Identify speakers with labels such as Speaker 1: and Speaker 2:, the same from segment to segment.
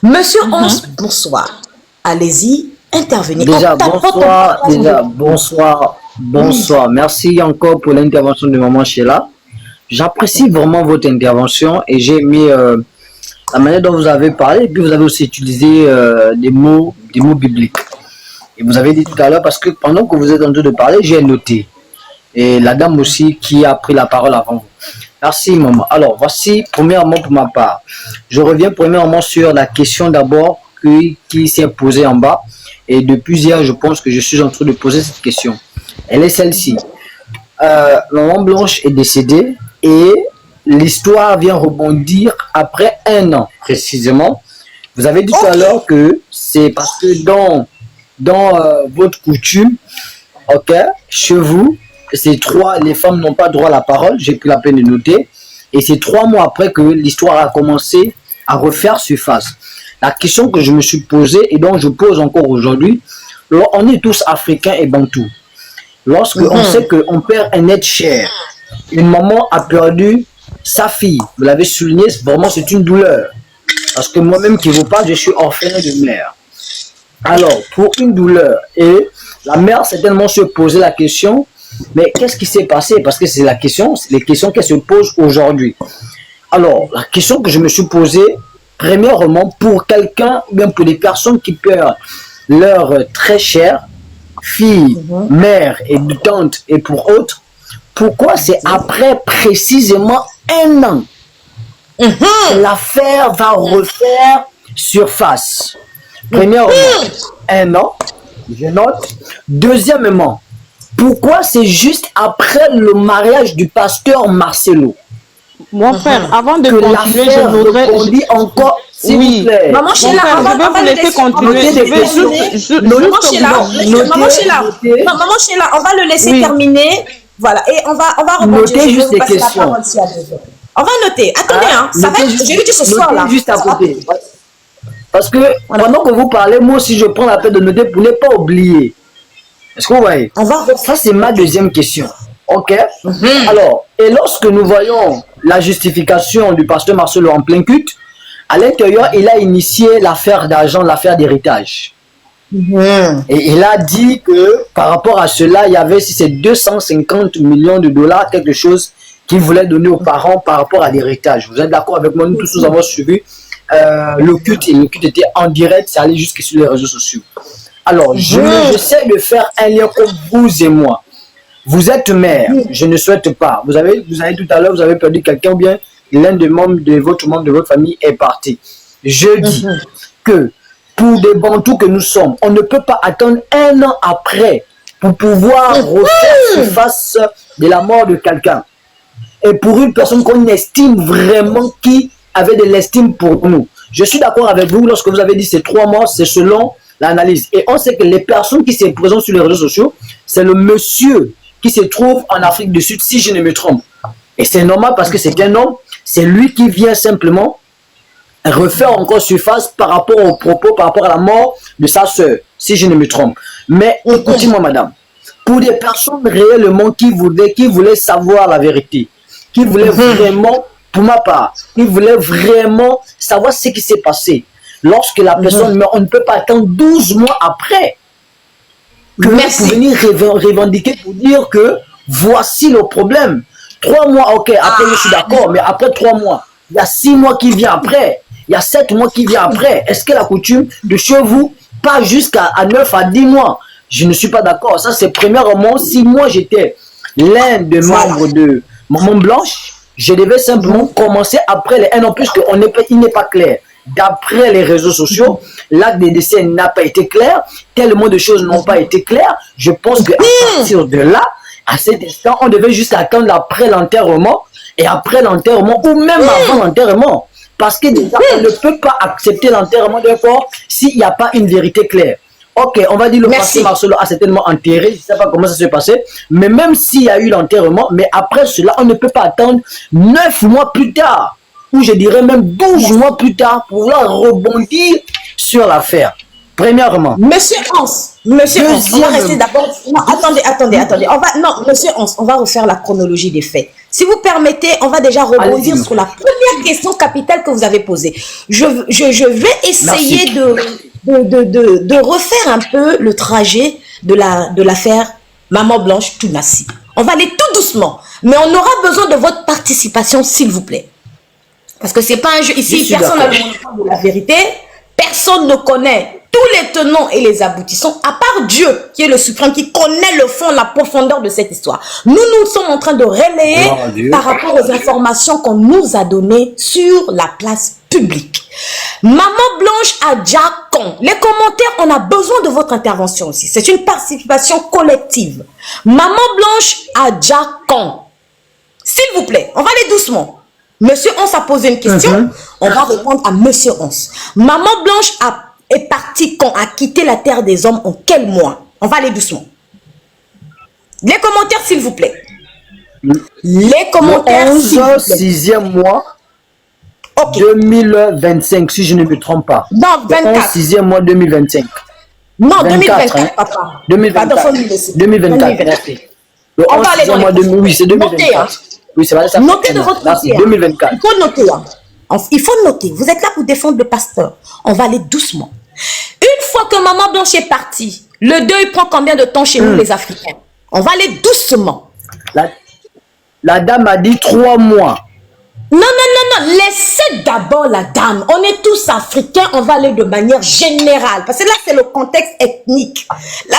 Speaker 1: Monsieur Once, bonsoir. Allez-y, intervenez.
Speaker 2: Bonsoir. Merci encore pour l'intervention de Maman Sheila. J'apprécie vraiment votre intervention et j'ai aimé la manière dont vous avez parlé, et puis vous avez aussi utilisé des mots bibliques. Et vous avez dit tout à l'heure, parce que pendant que vous êtes en train de parler, j'ai noté. Et la dame aussi qui a pris la parole avant vous. Merci, maman. Alors, voici, premièrement, pour ma part. Je reviens premièrement sur la question d'abord qui s'est posée en bas. Et depuis hier, je pense que je suis en train de poser cette question. Elle est celle-ci. Maman Blanche est décédée et l'histoire vient rebondir après 1 an, précisément. Vous avez dit tout à l'heure que c'est parce que dans votre coutume, chez vous, les femmes n'ont pas droit à la parole, j'ai pris la peine de noter, et c'est 3 mois après que l'histoire a commencé à refaire surface. La question que je me suis posée, et donc je pose encore aujourd'hui, on est tous africains et bantous. Lorsque on sait qu'on perd un être cher, une maman a perdu sa fille, vous l'avez souligné, vraiment c'est une douleur. Parce que moi-même qui vous parle, je suis orphelin de mère. Alors, pour une douleur, et la mère certainement se posait la question, mais qu'est-ce qui s'est passé? Parce que c'est les questions qu'elle se pose aujourd'hui. Alors, la question que je me suis posée, premièrement, pour quelqu'un, ou bien pour les personnes qui perdent leur très chère fille, mère et tante et pour autres, pourquoi c'est après précisément 1 an que l'affaire va refaire surface? Premièrement, 1 an, je note. Deuxièmement, pourquoi c'est juste après le mariage du pasteur Marcelo?
Speaker 3: Mon frère, avant de continuer, je voudrais...
Speaker 2: encore, s'il vous plaît.
Speaker 1: Maman Sheila,
Speaker 3: je vais vous laisser continuer.
Speaker 1: Maman Sheila, on va le laisser terminer. Voilà, et on va rebondir.
Speaker 2: Notez juste les questions.
Speaker 1: On va noter. Attendez, ça va être... Je lui dis ce soir là.
Speaker 2: Juste à côté. Parce que pendant que vous parlez, moi aussi je prends la peine de noter pour ne pas oublier. Est-ce que vous voyez? Ça c'est ma deuxième question. Alors, et lorsque nous voyons la justification du pasteur Marcelo en plein culte, à l'intérieur, il a initié l'affaire d'argent, l'affaire d'héritage. Et il a dit que par rapport à cela, il y avait, si c'est 250 millions de dollars, quelque chose qu'il voulait donner aux parents par rapport à l'héritage. Vous êtes d'accord avec moi? Nous tous nous avons suivi le culte, et le culte était en direct, c'est allé jusque sur les réseaux sociaux. Alors, j'essaie de faire un lien comme vous et moi. Vous êtes mère, je ne souhaite pas. Vous avez tout à l'heure, vous avez perdu quelqu'un ou bien l'un des membres de votre famille est parti. Je dis que pour des bantous que nous sommes, on ne peut pas attendre 1 an après pour pouvoir refaire surface de la mort de quelqu'un. Et pour une personne qu'on estime vraiment qui avait de l'estime pour nous. Je suis d'accord avec vous lorsque vous avez dit ces 3 mois, c'est selon l'analyse. Et on sait que les personnes qui se présentent sur les réseaux sociaux, c'est le monsieur qui se trouve en Afrique du Sud, si je ne me trompe. Et c'est normal parce que c'est un homme, c'est lui qui vient simplement refaire encore surface par rapport aux propos, par rapport à la mort de sa soeur, si je ne me trompe. Mais écoutez-moi, madame, pour des personnes réellement qui voulaient savoir la vérité, qui voulaient vraiment, pour ma part, qui voulaient vraiment savoir ce qui s'est passé, lorsque la personne meurt, on ne peut pas attendre 12 mois après pour venir revendiquer, pour dire que voici le problème. 3 mois, après je suis d'accord, mais après 3 mois, il y a 6 mois qui viennent après, il y a 7 mois qui viennent après. Est-ce que la coutume de chez vous, pas jusqu'à 9 à 10 mois? Je ne suis pas d'accord. Ça, c'est premièrement, si moi j'étais l'un des membres de Maman Blanche, je devais simplement commencer après les 1 an, puisqu'il n'est pas clair. D'après les réseaux sociaux, l'acte de décès n'a pas été clair, tellement de choses n'ont pas été claires. Je pense qu'à partir de là, à cet instant, on devait juste attendre après l'enterrement, et après l'enterrement, ou même avant l'enterrement. Parce que déjà, on ne peut pas accepter l'enterrement d'un corps s'il n'y a pas une vérité claire. On va dire le pasteur Marcelo a certainement enterré, je ne sais pas comment ça s'est passé, mais même s'il y a eu l'enterrement, mais après cela, on ne peut pas attendre 9 mois plus tard, ou je dirais même 12 mois plus tard, pour pouvoir rebondir sur l'affaire. Premièrement.
Speaker 1: Monsieur Hans, on va rester d'abord. Non, attendez. Monsieur Hans, on va refaire la chronologie des faits. Si vous permettez, on va déjà rebondir sur la première question capitale que vous avez posée. Je vais essayer de refaire un peu le trajet de l'affaire Maman Blanche Tounassi. On va aller tout doucement, mais on aura besoin de votre participation, s'il vous plaît. Parce que c'est pas un jeu ici, personne n'a le monopole de la vérité, personne ne connaît tous les tenants et les aboutissants, à part Dieu, qui est le suprême, qui connaît le fond, la profondeur de cette histoire. Nous sommes en train de relayer par rapport aux informations qu'on nous a données sur la place publique. Maman Blanche a Djakon. Les commentaires, on a besoin de votre intervention aussi. C'est une participation collective. Maman Blanche a Djakon. S'il vous plaît, on va aller doucement. Monsieur Ons a posé une question, on va répondre à Monsieur Ons. Maman Blanche est partie quand a quitté la terre des hommes en quel mois? On va aller doucement. Les commentaires, s'il vous plaît. Les commentaires, s'il vous plaît.
Speaker 2: 6e mois, 2025, si je ne me trompe pas.
Speaker 1: Non, 24.
Speaker 2: 6e mois 2025.
Speaker 1: Non,
Speaker 2: 24,
Speaker 1: 2024, papa.
Speaker 2: 2024. 2024.
Speaker 1: On va aller dans les
Speaker 2: oui, c'est 2024. Oui, c'est vrai, ça.
Speaker 1: Notez de votre côté.
Speaker 2: 2024.
Speaker 1: Il faut noter. Il faut noter. Vous êtes là pour défendre le pasteur. On va aller doucement. Une fois que Maman Blanche est partie, le deuil prend combien de temps chez nous, les Africains? On va aller doucement.
Speaker 2: La dame a dit 3 mois.
Speaker 1: Non. Laissez d'abord la dame. On est tous africains. On va aller de manière générale. Parce que là, c'est le contexte ethnique. Là,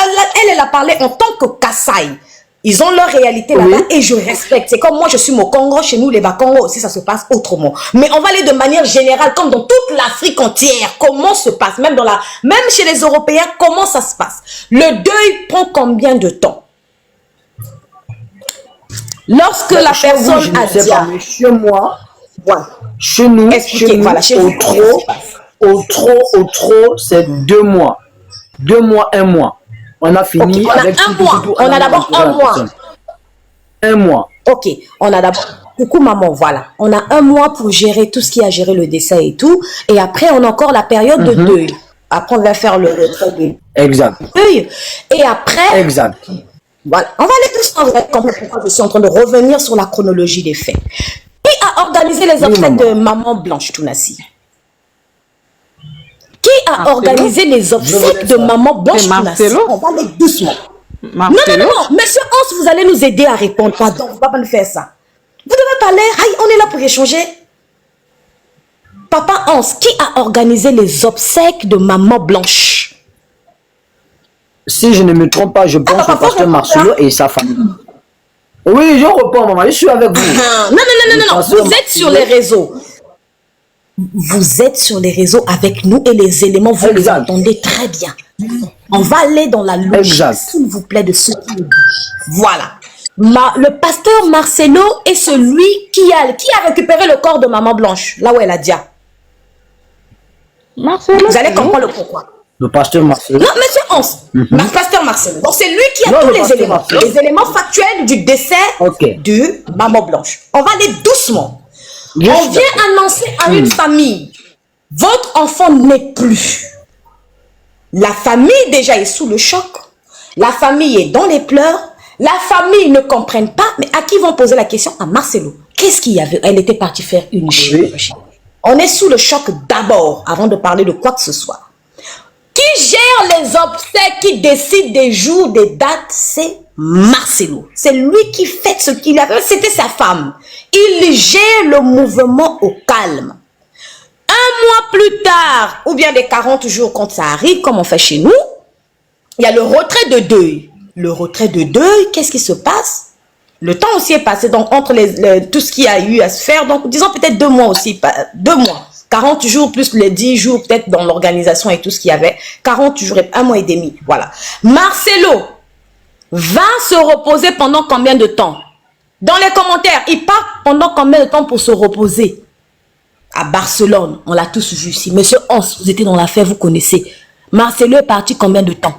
Speaker 1: elle a parlé en tant que Kassai. Ils ont leur réalité là-bas et je respecte. C'est comme moi, je suis au Congo, chez nous, les Bakongo aussi, ça se passe autrement. Mais on va aller de manière générale, comme dans toute l'Afrique entière. Comment se passe, même chez les Européens, comment ça se passe? Le deuil prend combien de temps? Lorsque la personne a dit...
Speaker 2: Chez moi, chez nous, au trop, c'est 2 mois. 2 mois, 1 mois. On a fini avec
Speaker 1: on a d'abord 1 mois.
Speaker 2: 1 mois.
Speaker 1: Ok, on a d'abord... Coucou maman, voilà. On a 1 mois pour gérer tout ce qui a géré le décès et tout. Et après, on a encore la période de deuil. Après, on va faire le retrait de deuil. Et après...
Speaker 2: Exact.
Speaker 1: Voilà. On va aller plus en vrai, comprendre pourquoi je suis en train de revenir sur la chronologie des faits. Qui a organisé les obsèques de Maman Blanche Tounassi? Qui a organisé les obsèques de Maman Blanche Tounassi? On va aller doucement. Non. Monsieur Hans, vous allez nous aider à répondre. Pardon, vous ne pouvez pas nous faire ça. Vous devez parler. Aïe, on est là pour échanger. Papa Hans, qui a organisé les obsèques de Maman Blanche?
Speaker 2: Si je ne me trompe pas, je pense au pasteur Marcelo et sa famille. Oui, je reprends, maman. Je suis avec vous.
Speaker 1: Non. Vous êtes sur les réseaux. Vous êtes sur les réseaux avec nous et les éléments, vous les entendez très bien. On va aller dans la logique, s'il vous plaît, de ce qui est dit. Voilà. Le pasteur Marcelo est celui qui a récupéré le corps de Maman Blanche, là où elle a dit.
Speaker 3: Marcelo.
Speaker 1: Vous allez comprendre le pourquoi.
Speaker 2: Le pasteur Marcelo.
Speaker 1: Non, monsieur Hans. Pasteur Marcelo. Donc, c'est lui qui a tous les éléments factuels du décès de Maman Blanche. On va aller doucement. On vient annoncer à une famille, votre enfant n'est plus. La famille déjà est sous le choc. La famille est dans les pleurs. La famille ne comprenne pas. Mais à qui vont poser la question? À Marcelo. Qu'est-ce qu'il y avait? Elle était partie faire une chirurgie. On est sous le choc d'abord, avant de parler de quoi que ce soit. Qui gère les obsèques, qui décide des jours, des dates, c'est Marcelo. C'est lui qui fait ce qu'il a fait. C'était sa femme. Il gère le mouvement au calme. 1 mois plus tard, ou bien les 40 jours quand ça arrive, comme on fait chez nous, il y a le retrait de deuil. Le retrait de deuil, qu'est-ce qui se passe? Le temps aussi est passé, donc entre tout ce qu'il y a eu à se faire, donc disons peut-être 2 mois aussi, 2 mois. 40 jours plus les 10 jours peut-être dans l'organisation et tout ce qu'il y avait. 40 jours et 1 mois et demi. Voilà. Marcelo va se reposer pendant combien de temps? Dans les commentaires, il part pendant combien de temps pour se reposer? À Barcelone, on l'a tous vu ici. Monsieur Hans, vous étiez dans l'affaire, vous connaissez. Marcelo est parti combien de temps?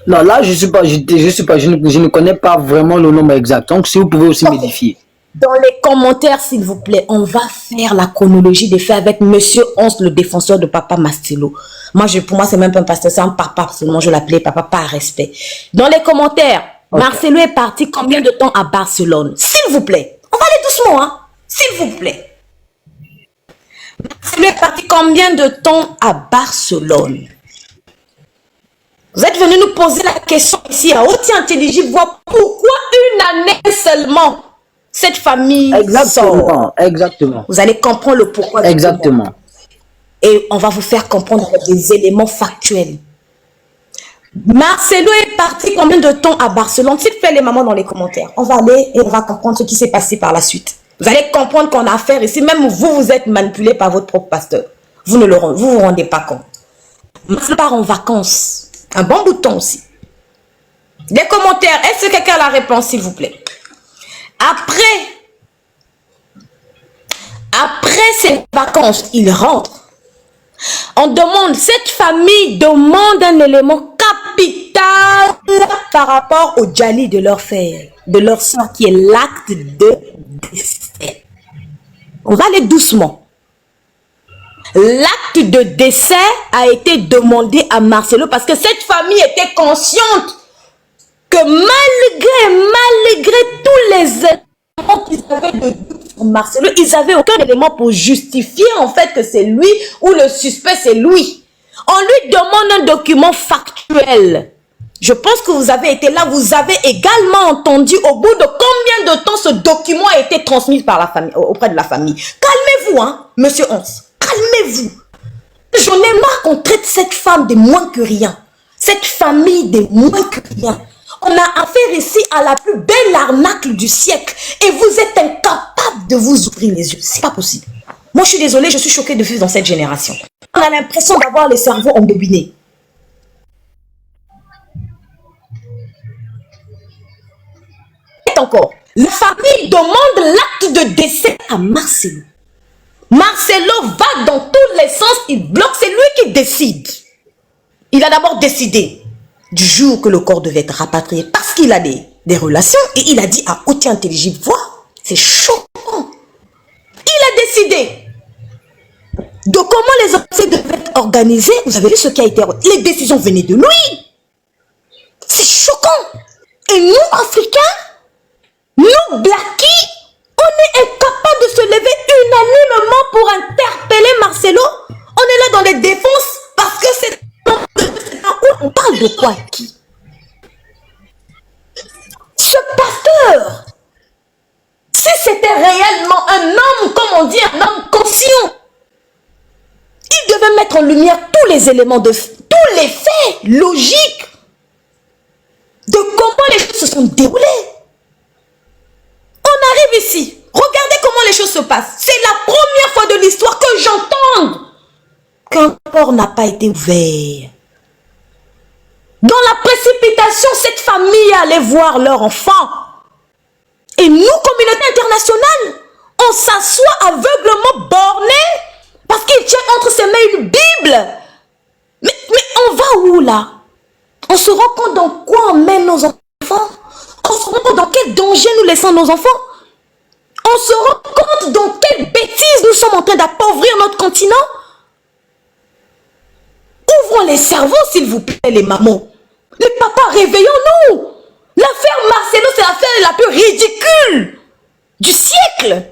Speaker 2: Non, là, je ne connais pas vraiment le nombre exact. Donc, si vous pouvez aussi m'édifier.
Speaker 1: Dans les commentaires, s'il vous plaît, on va faire la chronologie des faits avec Monsieur Ons, le défenseur de Papa Marcelo. Pour moi, c'est même pas un pasteur, c'est un papa seulement. Je l'appelais papa par respect. Dans les commentaires, Marcelo est parti combien de temps à Barcelone? S'il vous plaît. On va aller doucement, hein. S'il vous plaît. Marcelo est parti combien de temps à Barcelone? Vous êtes venu nous poser la question ici à Haute Intelligible, voir pourquoi une année seulement cette famille sort.
Speaker 2: Exactement.
Speaker 1: Vous allez comprendre le pourquoi.
Speaker 2: Exactement.
Speaker 1: Et on va vous faire comprendre des éléments factuels. Marcelo est parti combien de temps à Barcelone? S'il fait les mamans dans les commentaires. On va aller et on va comprendre ce qui s'est passé par la suite. Vous allez comprendre qu'on a affaire ici. Même vous êtes manipulé par votre propre pasteur. Vous ne vous rendez pas compte. Marcelo part en vacances. Un bon bout de temps aussi. Les commentaires. Est-ce que quelqu'un a la réponse, s'il vous plaît? Après ces vacances, il rentre. On demande, cette famille demande un élément capital par rapport au Djali de leur frère, de leur soeur, qui est l'acte de décès. On va aller doucement. L'acte de décès a été demandé à Marcelo parce que cette famille était consciente que malgré tous les éléments qu'ils avaient de doute sur Marcelo, ils n'avaient aucun élément pour justifier en fait que c'est lui ou le suspect c'est lui. On lui demande un document factuel. Je pense que vous avez été là, vous avez également entendu au bout de combien de temps ce document a été transmis par la famille, auprès de la famille. Calmez-vous, hein, monsieur Hans. Calmez-vous. J'en ai marre qu'on traite cette femme de moins que rien. Cette famille de moins que rien. On a affaire ici à la plus belle arnaque du siècle. Et vous êtes incapable de vous ouvrir les yeux. C'est pas possible. Moi, je suis désolée, je suis choquée de vivre dans cette génération. On a l'impression d'avoir les cerveaux embobinés. Et encore, la famille demande l'acte de décès à Marcelo. Marcelo va dans tous les sens, il bloque, c'est lui qui décide. Il a d'abord décidé du jour que le corps devait être rapatrié parce qu'il a des relations et il a dit à Haute Intelligible, voir, c'est choquant. Il a décidé de comment les obsèques devaient être organisées. Vous avez vu ce qui a été... Les décisions venaient de lui. C'est choquant. Et nous, Africains, nous, Blackies, on est incapable de se lever unanimement pour interpeller Marcelo. On est là dans les défenses parce que c'est... On parle de quoi qui? Ce pasteur, si c'était réellement un homme, comme on dit, un homme conscient, il devait mettre en lumière tous les éléments, tous les faits logiques de comment les choses se sont déroulées. On arrive ici, regardez comment les choses se passent. C'est la première fois de l'histoire que j'entende qu'un corps n'a pas été ouvert. Dans la précipitation, cette famille allait voir leur enfant. Et nous, communauté internationale, on s'assoit aveuglement borné parce qu'il tient entre ses mains une Bible. Mais on va où là? On se rend compte dans quoi on mène nos enfants? On se rend compte dans quel danger nous laissons nos enfants? On se rend compte dans quelle bêtise nous sommes en train d'appauvrir notre continent? Ouvrons les cerveaux, s'il vous plaît, les mamans. Les papas, réveillons-nous. L'affaire Marcelo, c'est l'affaire la plus ridicule du siècle.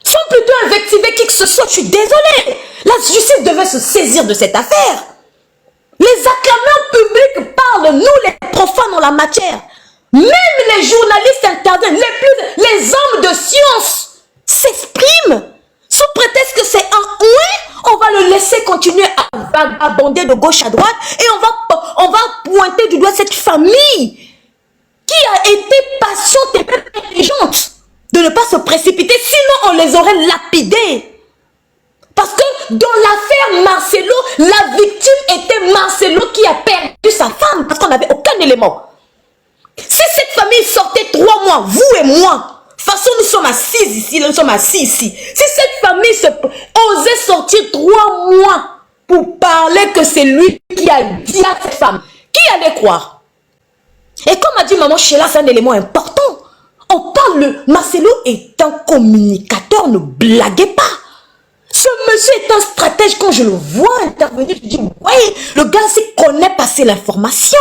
Speaker 1: Sans plutôt invectiver qui que ce soit, je suis désolée. La justice devait se saisir de cette affaire. Les acclameurs publics parlent, nous les profanes en la matière. Même les journalistes interviennent, les hommes de science s'expriment. Sous prétexte que c'est un ouin, on va le laisser continuer à vagabonder de gauche à droite et on va pointer du doigt cette famille qui a été patiente et même intelligente de ne pas se précipiter, sinon on les aurait lapidés. Parce que dans l'affaire Marcelo, la victime était Marcelo qui a perdu sa femme parce qu'on n'avait aucun élément. Si cette famille sortait 3 mois, vous et moi, de toute façon, nous sommes assis ici, nous sommes assis ici. Si cette famille osait sortir 3 mois pour parler que c'est lui qui a dit à cette femme, qui allait croire? Et comme a dit maman Sheila, c'est un élément important. On parle Marcelo est un communicateur, ne blaguez pas. Ce monsieur est un stratège. Quand je le vois intervenir, je dis, ouais, le gars s'y connaît passer l'information.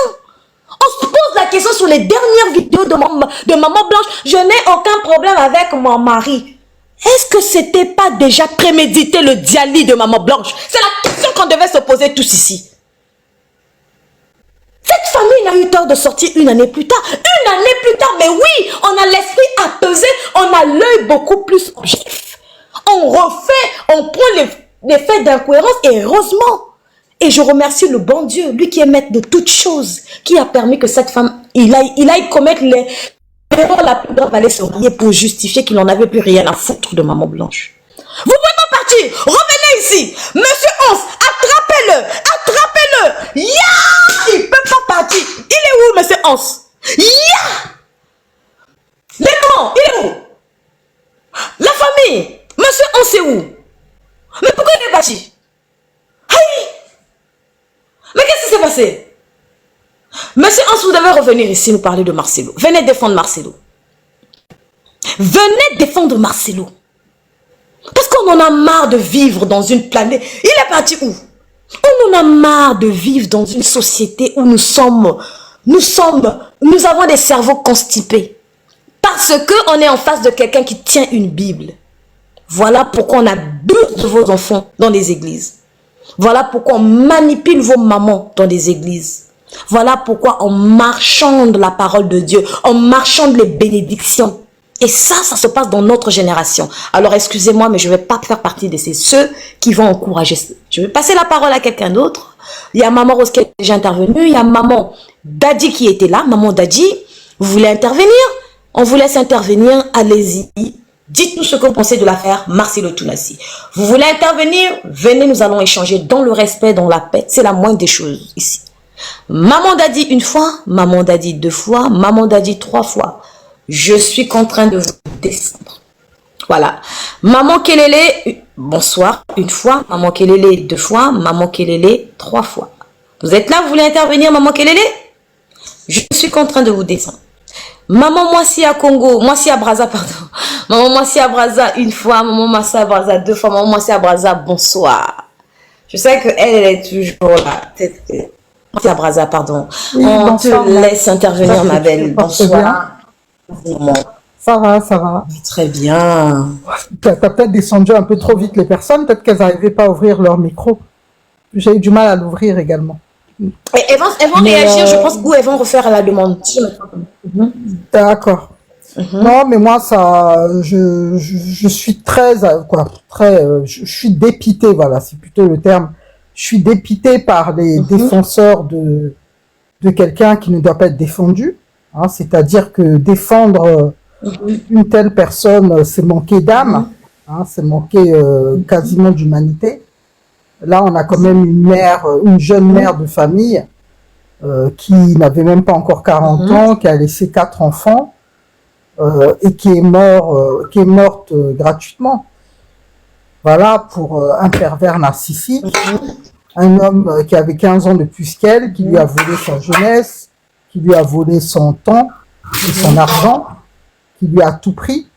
Speaker 1: On se pose la question sur les dernières vidéos de Maman Blanche. Je n'ai aucun problème avec mon mari. Est-ce que c'était pas déjà prémédité le dialyse de Maman Blanche? C'est la question qu'on devait se poser tous ici. Cette famille n'a eu tort de sortir une année plus tard. Une année plus tard, mais oui, on a l'esprit apaisé, on a l'œil beaucoup plus objectif. On refait, on prend les faits d'incohérence et heureusement. Et je remercie le bon Dieu, lui qui est maître de toutes choses, qui a permis que cette femme, il aille commettre l'erreur la plus grave, aller se marier pour justifier qu'il n'en avait plus rien à foutre de Maman Blanche. Vous pouvez pas partir, revenez ici. Monsieur Hans, attrapez-le, attrapez-le. Ya! Il peut pas partir. Il est où, monsieur Hans? Ya! Les parents, il est où? La famille, monsieur Hans est où? Mais pourquoi il est parti? Aïe! Mais qu'est-ce qui s'est passé? Monsieur Hans, vous devez revenir ici nous parler de Marcelo. Venez défendre Marcelo. Venez défendre Marcelo. Parce qu'on en a marre de vivre dans une planète. Il est parti où? On en a marre de vivre dans une société où nous avons des cerveaux constipés. Parce qu'on est en face de quelqu'un qui tient une Bible. Voilà pourquoi on abuse de vos enfants dans les églises. Voilà pourquoi on manipule vos mamans dans les églises. Voilà pourquoi on marchande la parole de Dieu. On marchande les bénédictions. Et ça se passe dans notre génération. Alors excusez-moi, mais je ne vais pas faire partie de ceux qui vont encourager. Je vais passer la parole à quelqu'un d'autre. Il y a Maman Rose qui est déjà intervenue. Il y a Maman Daddy qui était là. Maman Daddy, vous voulez intervenir? On vous laisse intervenir. Allez-y. Dites-nous ce que vous pensez de l'affaire Marcelo Tounassi. Vous voulez intervenir? Venez, nous allons échanger dans le respect, dans la paix. C'est la moindre des choses ici. Maman Daddy une fois, Maman Daddy deux fois, Maman Daddy trois fois. Je suis contraint de vous descendre. Voilà. Maman Kelele, bonsoir, une fois. Maman Kelele deux fois, Maman Kelele trois fois. Vous êtes là, vous voulez intervenir, Maman Kelele? Je suis contraint de vous descendre. Maman Moissi à Congo, Moissi à Braza, pardon. Maman Moissi à Braza une fois, Maman Moissi à Braza deux fois, Maman Moissi à Braza, bonsoir. Je sais qu'elle est toujours là. Moissi à Braza, pardon. Oui, on bonsoir, te laisse intervenir, ma belle. Bonsoir.
Speaker 4: Ça va, ça va.
Speaker 1: Très bien.
Speaker 4: Tu as peut-être descendu un peu trop vite les personnes, peut-être qu'elles n'arrivaient pas à ouvrir leur micro. J'ai eu du mal à l'ouvrir également.
Speaker 1: Et elles vont réagir, je pense, ou elles vont refaire la demande.
Speaker 4: D'accord. Non, mais moi, ça, je suis je suis dépité, voilà, c'est plutôt le terme. Je suis dépité par les défenseurs de quelqu'un qui ne doit pas être défendu. Hein, c'est-à-dire que défendre une telle personne, c'est manquer d'âme, hein, c'est manquer quasiment d'humanité. Là, on a quand même une jeune mère de famille qui n'avait même pas encore 40 ans, qui a laissé 4 enfants et qui est morte gratuitement. Voilà, pour un pervers narcissique, un homme qui avait 15 ans de plus qu'elle, qui lui a volé sa jeunesse, qui lui a volé son temps et son argent, qui lui a tout pris.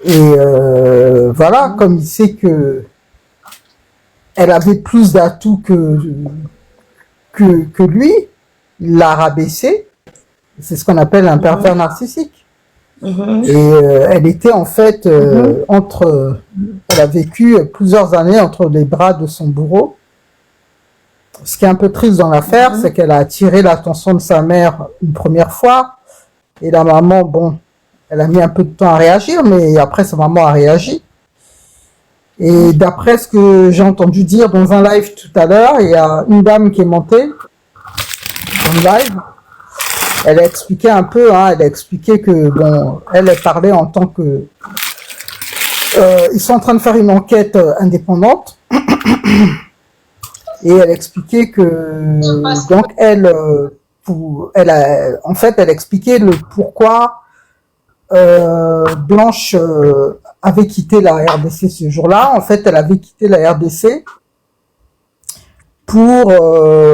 Speaker 4: Et voilà, comme il sait que elle avait plus d'atouts que lui, il l'a rabaissé. C'est ce qu'on appelle un pervers narcissique. Et elle était en fait elle a vécu plusieurs années entre les bras de son bourreau. Ce qui est un peu triste dans l'affaire, c'est qu'elle a attiré l'attention de sa mère une première fois. Et la maman, bon, elle a mis un peu de temps à réagir, mais après sa maman a réagi. Et d'après ce que j'ai entendu dire dans un live tout à l'heure, il y a une dame qui est montée dans le live. Elle a expliqué un peu, elle a expliqué que, bon, elle parlait en tant que... ils sont en train de faire une enquête indépendante. Et elle expliquait que... Donc, elle expliquait le pourquoi Blanche avait quitté la RDC ce jour-là. En fait, elle avait quitté la RDC pour,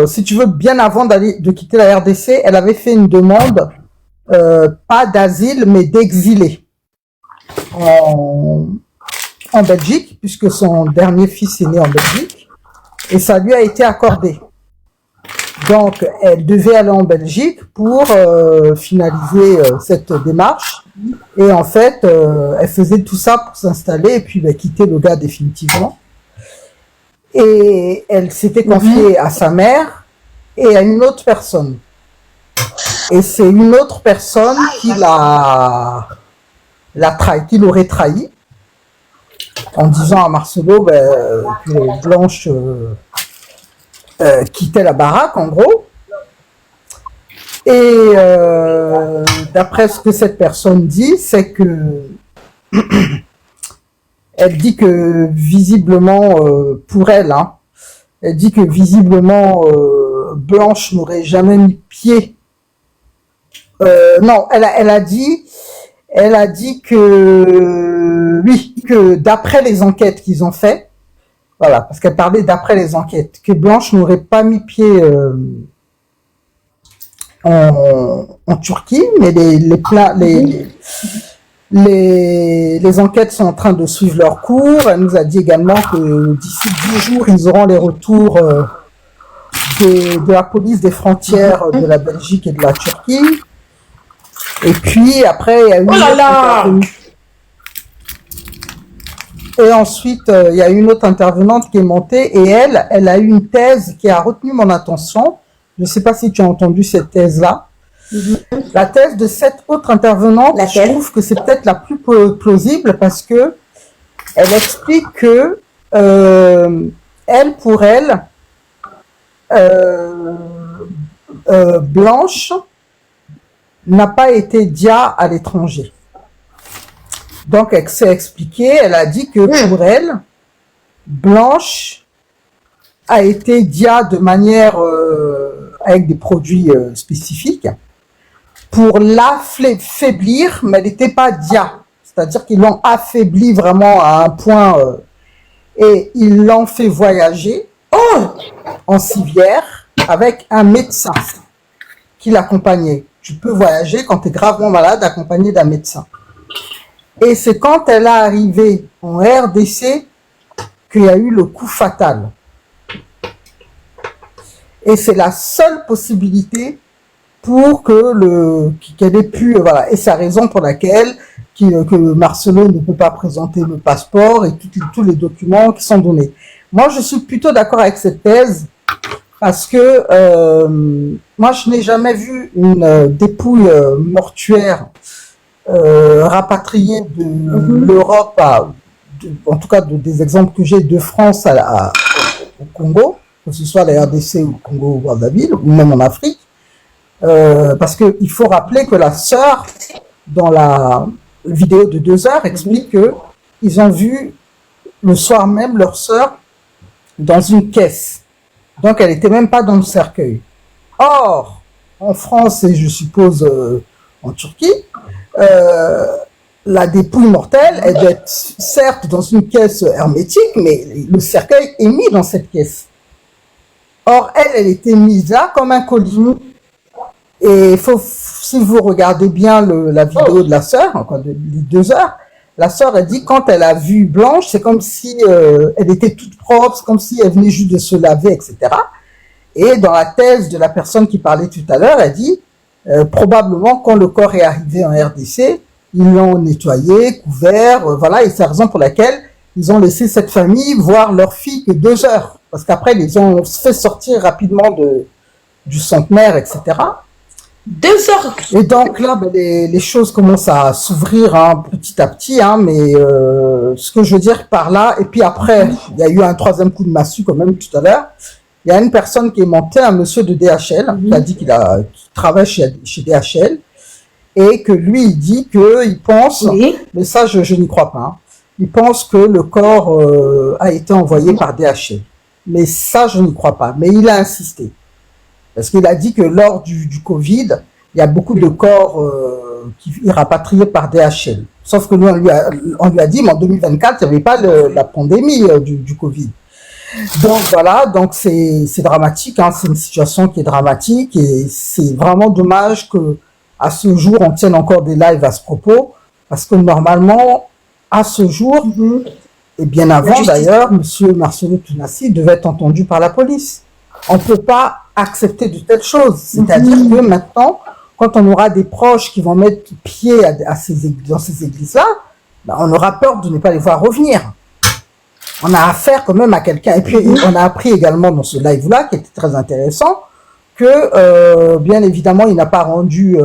Speaker 4: si tu veux, bien avant de quitter la RDC, elle avait fait une demande pas d'asile, mais d'exilé en Belgique, puisque son dernier fils est né en Belgique, et ça lui a été accordé. Donc, elle devait aller en Belgique pour finaliser cette démarche. Et en fait, elle faisait tout ça pour s'installer et puis quitter le gars définitivement. Et elle s'était confiée à sa mère et à une autre personne. Et c'est une autre personne qui l'aurait trahi en disant à Marcelo que Blanche quittait la baraque, en gros. Et d'après ce que cette personne dit, c'est que elle dit que visiblement, pour elle, hein, elle dit que visiblement Blanche n'aurait jamais mis pied. Non, elle a dit que oui, que d'après les enquêtes qu'ils ont fait, voilà, parce qu'elle parlait d'après les enquêtes, que Blanche n'aurait pas mis pied en Turquie, mais les enquêtes sont en train de suivre leur cours. Elle nous a dit également que d'ici 10 jours, ils auront les retours de la police des frontières de la Belgique et de la Turquie. Et puis après, il y a eu et ensuite, il y a une autre intervenante qui est montée et elle a eu une thèse qui a retenu mon attention. Je ne sais pas si tu as entendu cette thèse-là. La thèse de cette autre intervenante, je trouve que c'est peut-être la plus plausible parce que elle explique que pour elle, Blanche n'a pas été dia à l'étranger. Donc, elle s'est expliquée, elle a dit que pour elle, Blanche a été dia de manière avec des produits spécifiques pour l'affaiblir, mais elle n'était pas dia. C'est-à-dire qu'ils l'ont affaibli vraiment à un point et ils l'ont fait voyager en civière avec un médecin qui l'accompagnait. Tu peux voyager quand tu es gravement malade accompagné d'un médecin. Et c'est quand elle est arrivée en RDC qu'il y a eu le coup fatal. Et c'est la seule possibilité pour qu'elle ait pu, voilà. Et c'est la raison pour laquelle que Marcelo ne peut pas présenter le passeport et tous les documents qui sont donnés. Moi, je suis plutôt d'accord avec cette thèse parce que moi, je n'ai jamais vu une dépouille mortuaire rapatriée de l'Europe, en tout cas des exemples que j'ai de France au Congo, que ce soit la RDC ou le Congo Brazzaville, ou même en Afrique, parce qu'il faut rappeler que la sœur, dans la vidéo de 2 heures, explique que ils ont vu le soir même leur sœur dans une caisse. Donc elle n'était même pas dans le cercueil. Or, en France et je suppose en Turquie, la dépouille mortelle, elle doit être certes dans une caisse hermétique, mais le cercueil est mis dans cette caisse. Or, elle était mise là comme un colis. Et si vous regardez bien la vidéo de la sœur, encore les 2 heures, la sœur a dit quand elle a vu Blanche, c'est comme si elle était toute propre, c'est comme si elle venait juste de se laver, etc. Et dans la thèse de la personne qui parlait tout à l'heure, elle dit probablement quand le corps est arrivé en RDC, ils l'ont nettoyé, couvert, voilà, et c'est la raison pour laquelle ils ont laissé cette famille voir leur fille que 2 heures, parce qu'après ils ont fait sortir rapidement du centenaire, etc.
Speaker 1: 2 heures.
Speaker 4: Et donc là, les choses commencent à s'ouvrir petit à petit, mais ce que je veux dire par là, et puis après, il y a eu un 3e coup de massue quand même tout à l'heure. Il y a une personne qui est montée, un monsieur de DHL, qui a dit qu'il travaille chez DHL, et que lui, il dit qu'il pense, mais ça, je n'y crois pas, il pense que le corps a été envoyé par DHL. Mais ça, je n'y crois pas. Mais il a insisté. Parce qu'il a dit que lors du Covid, il y a beaucoup de corps qui sont rapatriés par DHL. Sauf que nous, on lui a dit, mais en 2024, il n'y avait pas la pandémie du Covid. Donc voilà, donc c'est dramatique, c'est une situation qui est dramatique et c'est vraiment dommage que à ce jour, on tienne encore des lives à ce propos, parce que normalement, à ce jour, et bien avant d'ailleurs, M. Marcelo Tunassi devait être entendu par la police. On ne peut pas accepter de telles choses. C'est-à-dire que maintenant, quand on aura des proches qui vont mettre pied dans ces églises-là, ben on aura peur de ne pas les voir revenir. On a affaire quand même à quelqu'un. Et puis, on a appris également dans ce live-là, qui était très intéressant, que, bien évidemment, il n'a pas rendu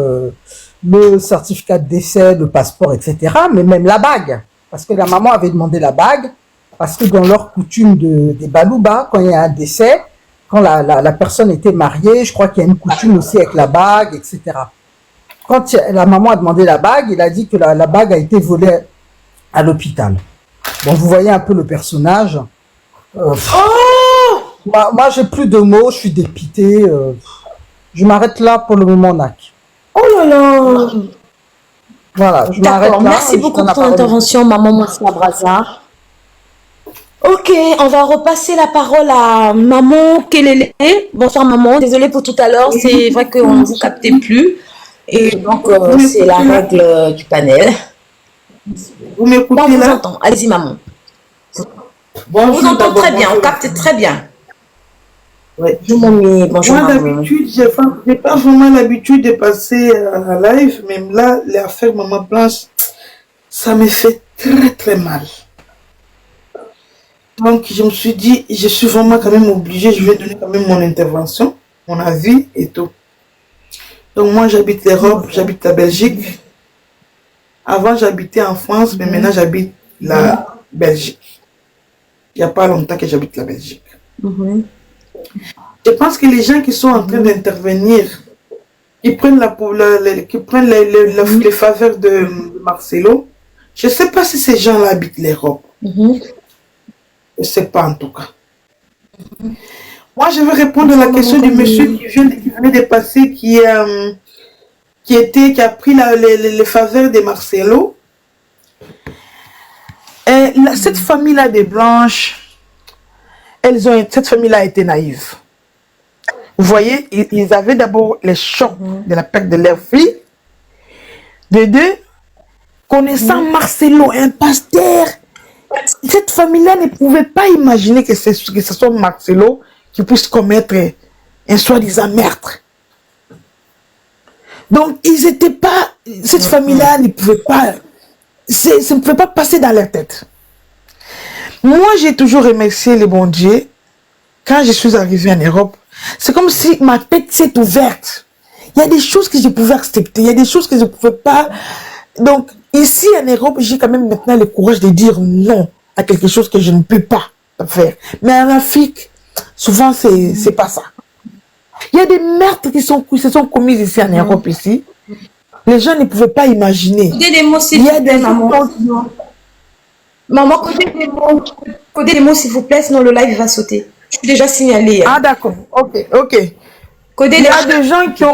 Speaker 4: le certificat de décès, le passeport, etc., mais même la bague. Parce que la maman avait demandé la bague, parce que dans leur coutume des Balouba, quand il y a un décès, quand la personne était mariée, je crois qu'il y a une coutume aussi avec la bague, etc. Quand la maman a demandé la bague, il a dit que la bague a été volée à l'hôpital. Bon, vous voyez un peu le personnage. Moi, j'ai plus de mots, je suis dépité. Je m'arrête là pour le moment, Nac.
Speaker 1: Oh là là.
Speaker 4: Voilà, je m'arrête là.
Speaker 1: Merci beaucoup pour ton intervention, maman Moussa Braza. Ok, on va repasser la parole à maman Kelele. Bonsoir maman, désolée pour tout à l'heure, c'est vrai qu'on ne vous captait plus. Et donc, c'est la règle du panel.
Speaker 5: Vous m'écoutez
Speaker 1: on vous
Speaker 5: là?
Speaker 1: entend, allez-y maman.
Speaker 5: Bonjour,
Speaker 1: on vous entend très bien, on capte très bien.
Speaker 5: Ouais.
Speaker 1: Bonjour
Speaker 5: moi d'habitude, j'ai pas vraiment l'habitude de passer à live, même là, l'affaire Maman Blanche, ça me fait très très mal. Donc je me suis dit, je suis vraiment quand même obligée, je vais donner quand même mon intervention, mon avis et tout. Donc moi j'habite l'Europe, j'habite la Belgique. Avant j'habitais en France, mais maintenant j'habite la Belgique. Il n'y a pas longtemps que j'habite la Belgique. Je pense que les gens qui sont en train d'intervenir, qui prennent, les faveurs de Marcelo, je ne sais pas si ces gens-là habitent l'Europe. Je ne sais pas en tout cas. Moi, je vais répondre à la question du monsieur qui venait de passer, qui a pris les faveurs de Marcelo. Et cette famille-là des Blanches, cette famille-là a été naïve. Vous voyez, ils avaient d'abord les chocs de la perte de leur fille. De deux, connaissant Marcelo, un pasteur, cette famille-là ne pouvait pas imaginer que ce soit Marcelo qui puisse commettre un soi-disant meurtre. Donc, ils n'étaient pas... Cette famille-là ne pouvait pas... Ça ne pouvait pas passer dans leur tête. Moi, j'ai toujours remercié le bon Dieu. Quand je suis arrivée en Europe, c'est comme si ma tête s'est ouverte. Il y a des choses que je pouvais accepter, il y a des choses que je ne pouvais pas. Donc, ici en Europe, j'ai quand même maintenant le courage de dire non à quelque chose que je ne peux pas faire. Mais en Afrique, souvent, c'est pas ça. Il y a des meurtres qui se sont commis ici en Europe, ici. Les gens ne pouvaient pas imaginer.
Speaker 1: Il y a des mots, s'il vous plaît, maman. Maman, codez des mots, s'il vous plaît, sinon le live va sauter. Je suis déjà signalée.
Speaker 5: Ah, d'accord. Ok. Il y a des gens qui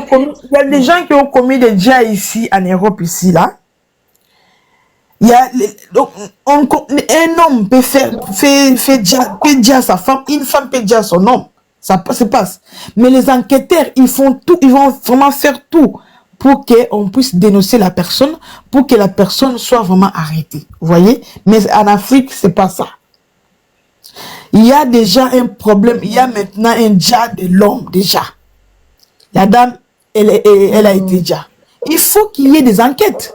Speaker 5: ont commis des djihad ici, en Europe, ici, là. Un homme peut faire djihad à sa femme, une femme peut djihad à son homme. Ça se passe. Mais les enquêteurs, ils font tout, ils vont vraiment faire tout pour qu'on puisse dénoncer la personne, pour que la personne soit vraiment arrêtée. Vous voyez? Mais en Afrique, c'est pas ça. Il y a déjà un problème, il y a maintenant un djihad de l'homme, déjà. La dame, elle a été djihad. Il faut qu'il y ait des enquêtes.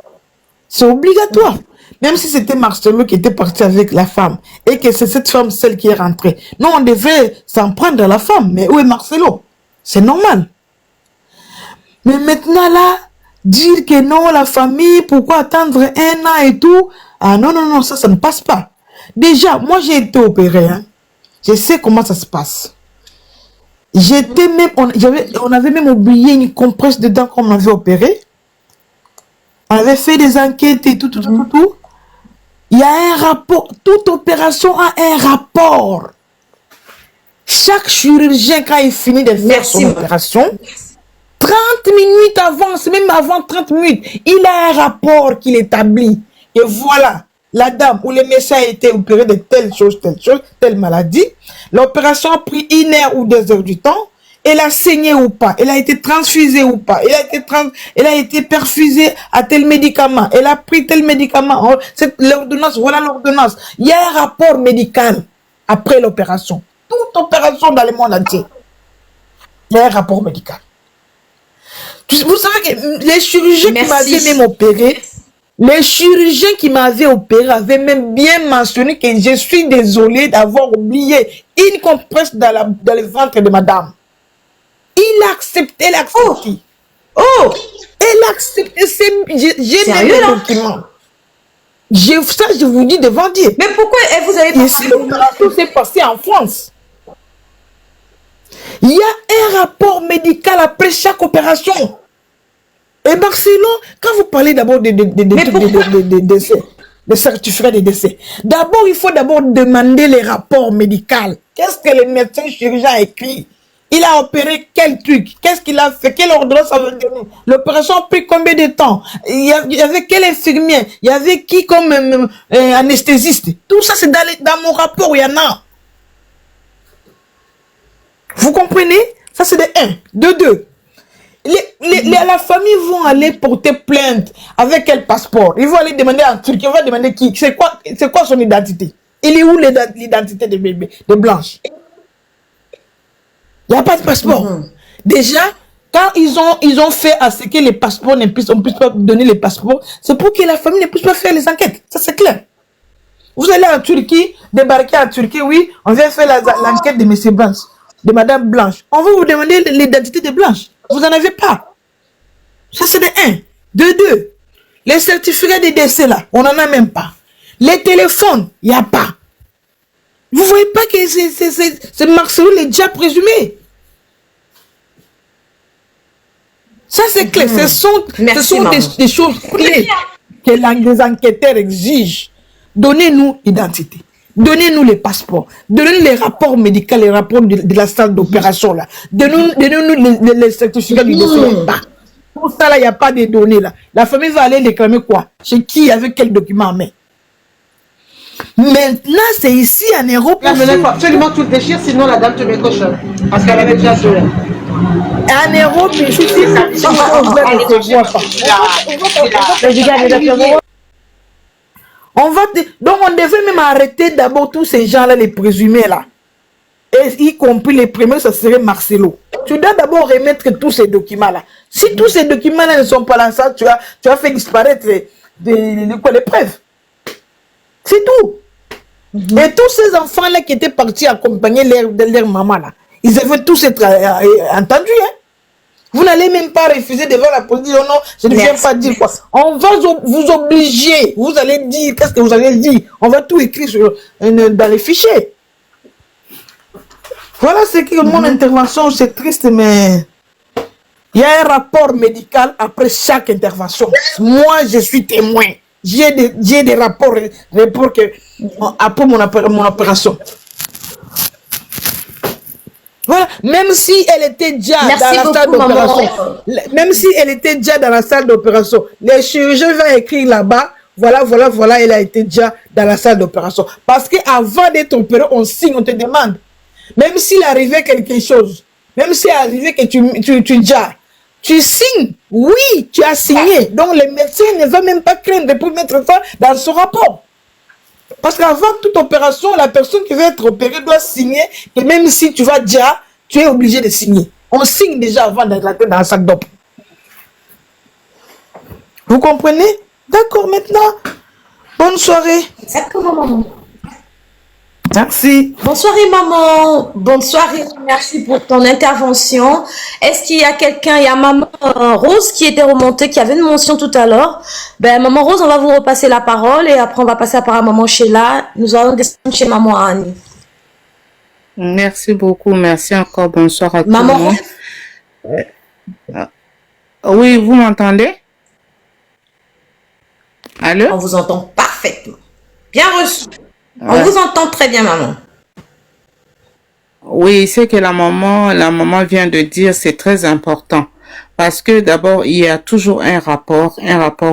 Speaker 5: C'est obligatoire. Même si c'était Marcelo qui était parti avec la femme, et que c'est cette femme celle qui est rentrée. Non, on devait s'en prendre à la femme. Mais où est Marcelo? C'est normal. Mais maintenant là, dire que non, la famille, pourquoi attendre 1 an et tout? Ah non, ça ne passe pas. Déjà, moi j'ai été opéré, hein. Je sais comment ça se passe. On avait même oublié une compresse dedans qu'on m'avait opéré. On avait fait des enquêtes et tout. Il y a un rapport. Toute opération a un rapport. Chaque chirurgien, quand il finit de faire son opération, 30 minutes avant, c'est même avant 30 minutes, il a un rapport qu'il établit. Et voilà. La dame ou le médecin a été opéré de telle chose, telle maladie. L'opération a pris 1 heure ou 2 heures du temps. elle a saigné ou pas, elle a été transfusée ou pas, elle a été perfusée à tel médicament, elle a pris tel médicament, oh, l'ordonnance, voilà l'ordonnance. Il y a un rapport médical après l'opération. Toute opération dans le monde entier, il y a un rapport médical. Vous savez que les chirurgiens qui m'avaient même opéré, les chirurgiens qui m'avaient opéré avaient même bien mentionné que je suis désolé d'avoir oublié une compresse dans le ventre de madame. Il a accepté, elle a accepté.
Speaker 1: Oh!
Speaker 5: Elle a accepté. J'ai même les documents. Ça, je vous dis devant Dieu.
Speaker 1: Mais pourquoi vous avez pas...
Speaker 5: Tout s'est passé en France. Il y a un rapport médical après chaque opération. Et Marcelo, quand vous parlez d'abord des décès, des certificats de décès, d'abord, il faut d'abord demander les rapports médicaux. Qu'est-ce que le médecin chirurgien a écrit? Il a opéré quel truc? Qu'est-ce qu'il a fait? Quelle ordonnance a donné? L'opération a pris combien de temps? Il y avait quel infirmier? Il y avait qui comme anesthésiste? Tout ça, c'est dans mon rapport, il y en a. Vous comprenez? Ça, c'est de 1. De 2. La famille vont aller porter plainte avec quel passeport? Ils vont aller demander en Turquie, ils vont demander qui? C'est quoi son identité? Il est où l'identité de bébé, de Blanche? Il n'y a pas de passeport. Déjà, quand ils ont fait à ce que les passeports on puisse pas donner les passeports, c'est pour que la famille ne puisse pas faire les enquêtes. Ça, c'est clair. Vous allez en Turquie, débarquer en Turquie, oui, on vient faire l'enquête de M. Blanche, de Madame Blanche. On va vous demander l'identité de Blanche. Vous n'en avez pas. Ça, c'est de 1. De 2. Les certificats de décès, là, on n'en a même pas. Les téléphones, il n'y a pas. Vous ne voyez pas que c'est Marcelo est déjà présumé. Ça, c'est clair. Ce sont des choses clés que les enquêteurs exigent. Donnez-nous l'identité. Donnez-nous les passeports. Donnez-nous les rapports médicaux, les rapports de la salle d'opération, là. Donnez-nous les certificats du décès. Pour ça, là, il n'y a pas de données, là. La famille va aller réclamer quoi? Chez qui? Avec quel document en main? Maintenant, c'est ici en Europe.
Speaker 6: Là, il faut absolument tout déchirer, sinon la dame te met cochon. Parce qu'elle avait déjà joué.
Speaker 5: En Europe, ici, donc, on devait même arrêter d'abord tous ces gens-là, les présumés là. Et y compris les premiers, ça serait Marcelo. Tu dois d'abord remettre tous ces documents-là. Si tous ces documents-là ne sont pas là, ça, tu as fait disparaître les preuves. C'est tout. Et tous ces enfants-là qui étaient partis accompagner leur maman, là, ils avaient tous être entendus. Hein? Vous n'allez même pas refuser devant la police. Oh non, je ne viens pas dire quoi. On va vous obliger. Vous allez dire, qu'est-ce que vous allez dire? On va tout écrire dans les fichiers. Voilà ce que mon intervention, c'est triste, mais il y a un rapport médical après chaque intervention. Moi, je suis témoin. J'ai des rapports après mon opération. Voilà, même si elle était déjà dans la salle d'opération, même si elle était déjà dans la salle d'opération, les chirurgiens vont écrire là-bas, voilà, elle a été déjà dans la salle d'opération. Parce qu'avant d'être opéré, on signe, on te demande. Même s'il arrivait quelque chose, même s'il arrivait que tu signes, oui, tu as signé. Donc le médecin ne va même pas craindre pour mettre ça dans son rapport. Parce qu'avant toute opération, la personne qui veut être opérée doit signer, et même si tu vas déjà, tu es obligé de signer. On signe déjà avant d'être dans la salle d'op. Vous comprenez? D'accord, maintenant. Bonne soirée.
Speaker 1: Exactement, maman.
Speaker 5: Merci.
Speaker 1: Bonne soirée, maman. Bonne soirée. Merci pour ton intervention. Est-ce qu'il y a quelqu'un? Il y a maman Rose qui était remontée, qui avait une mention tout à l'heure. Ben, maman Rose, on va vous repasser la parole et après, on va passer à maman Sheila. Nous allons descendre chez maman Annie.
Speaker 3: Merci beaucoup. Merci encore. Bonsoir à
Speaker 1: maman
Speaker 3: tout le monde. Oui, vous m'entendez? Allô?
Speaker 1: On vous entend parfaitement. Bien reçu.
Speaker 3: Ouais.
Speaker 1: On vous entend très bien, maman.
Speaker 3: Oui, c'est que la maman vient de dire, c'est très important. Parce que d'abord, il y a toujours un rapport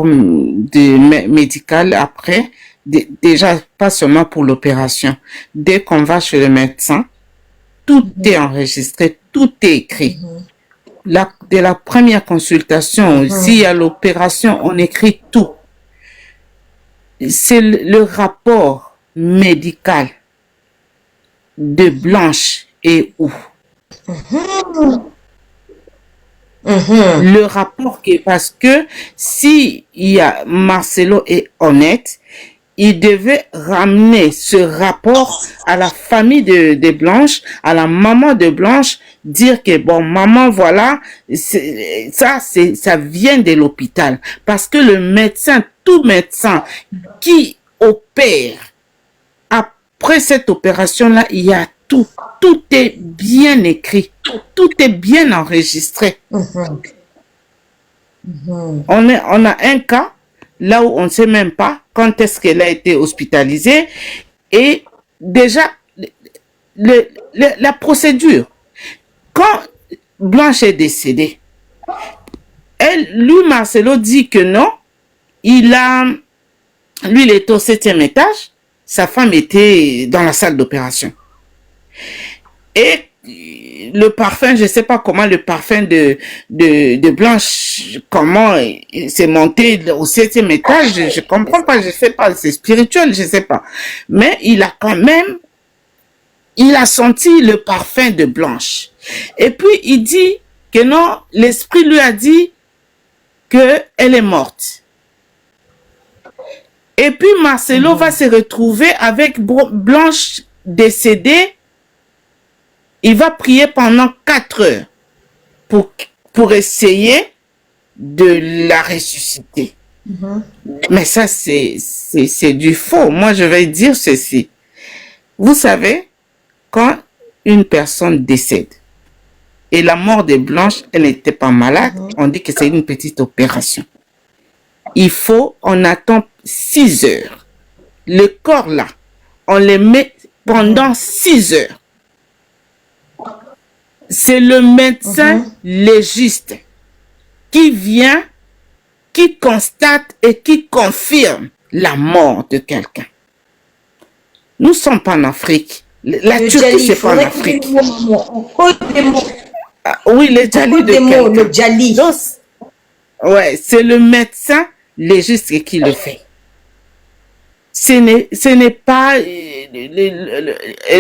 Speaker 3: médical après, déjà pas seulement pour l'opération. Dès qu'on va chez le médecin, tout est enregistré, tout est écrit. De la première consultation, s'il y a l'opération, on écrit tout. C'est le rapport médical de Blanche et où. Le rapport parce que si Marcelo est honnête, il devait ramener ce rapport à la famille de Blanche, à la maman de Blanche, dire que bon, maman, voilà, ça vient de l'hôpital. Parce que le médecin, tout médecin qui opère, après cette opération-là, il y a tout. Tout est bien écrit. Tout est bien enregistré. On a un cas là où on ne sait même pas quand est-ce qu'elle a été hospitalisée et déjà la procédure. Quand Blanche est décédée, lui, Marcelo dit que non, lui, il était au 7e étage, sa femme était dans la salle d'opération. Et le parfum, je ne sais pas comment le parfum de Blanche, comment il s'est monté au 7e étage, je ne comprends pas, je ne sais pas, c'est spirituel, je ne sais pas. Mais il a senti le parfum de Blanche. Et puis il dit que non, l'esprit lui a dit qu'elle est morte. Et puis Marcelo va se retrouver avec Blanche décédée. Il va prier pendant 4 heures pour essayer de la ressusciter. Mais ça, c'est du faux. Moi, je vais dire ceci. Vous savez, quand une personne décède, et la mort de Blanche, elle n'était pas malade, on dit que c'est une petite opération. On attend 6 heures. Le corps là, on le met pendant 6 heures. C'est le médecin légiste qui vient, qui constate et qui confirme la mort de quelqu'un. Nous ne sommes pas en Afrique. La Turquie, c'est pas en Afrique. Oui, le Djali de quelqu'un.
Speaker 1: Le Djali.
Speaker 3: Ouais, c'est le médecin légiste qui le fait. Ce n'est pas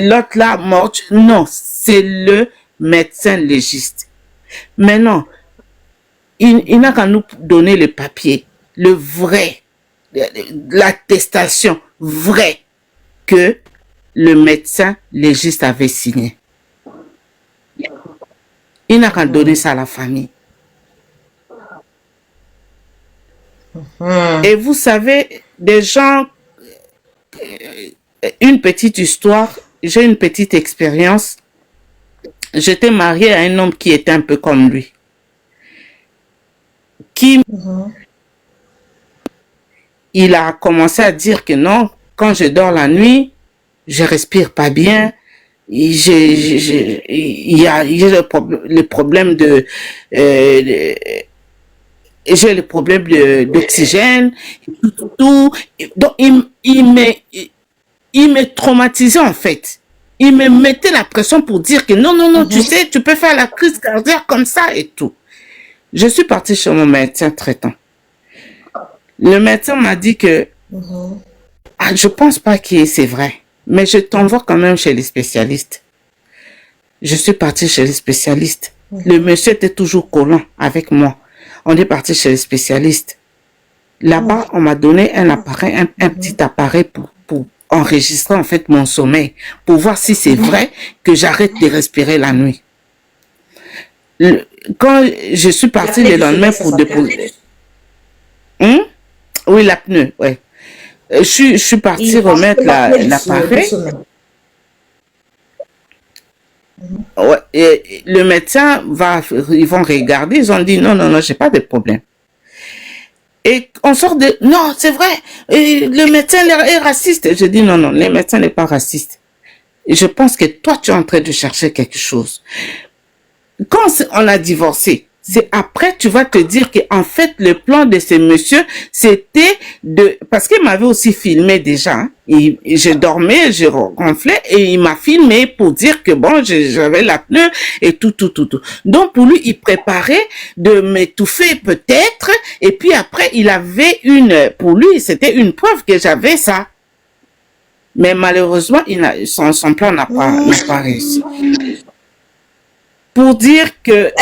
Speaker 3: l'autre là morte. Non, c'est le médecin légiste. Maintenant, il n'a qu'à nous donner le papier, le vrai, l'attestation vraie que le médecin légiste avait signé. Il n'a qu'à donner ça à la famille. Et vous savez, des gens, une petite histoire, j'ai une petite expérience. J'étais mariée à un homme qui était un peu comme lui. Il a commencé à dire que non, quand je dors la nuit, je respire pas bien. Il y a le problème j'ai le problème d'oxygène, tout. Donc, il me traumatisait en fait. Il me mettait la pression pour dire que non, tu sais, tu peux faire la crise cardiaque comme ça et tout. Je suis partie chez mon médecin traitant. Le médecin m'a dit que je pense pas que c'est vrai, mais je t'envoie quand même chez les spécialistes. Je suis partie chez les spécialistes. Le monsieur était toujours collant avec moi. On est parti chez les spécialistes. Là-bas, on m'a donné un appareil, un petit appareil pour enregistrer en fait mon sommeil, pour voir si c'est vrai que j'arrête de respirer la nuit. Quand je suis partie le lendemain pour déposer... Oui, l'apnée, ouais. Je suis partie remettre l'appareil. Ouais, et le médecin ils vont regarder, ils ont dit non, j'ai pas de problème. Et on sort de, non, c'est vrai, et le médecin est raciste. Je dis non, le médecin n'est pas raciste. Et je pense que toi, tu es en train de chercher quelque chose. Quand on a divorcé, C'est après, tu vas te dire qu'en fait, le plan de ce monsieur, c'était de... Parce qu'il m'avait aussi filmé déjà. Hein. Je dormais, je ronflais et il m'a filmé pour dire que bon, j'avais l'apnée et tout. Donc, pour lui, il préparait de m'étouffer peut-être. Et puis après, il avait pour lui, c'était une preuve que j'avais ça. Mais malheureusement, son plan n'a pas réussi. Pour dire que...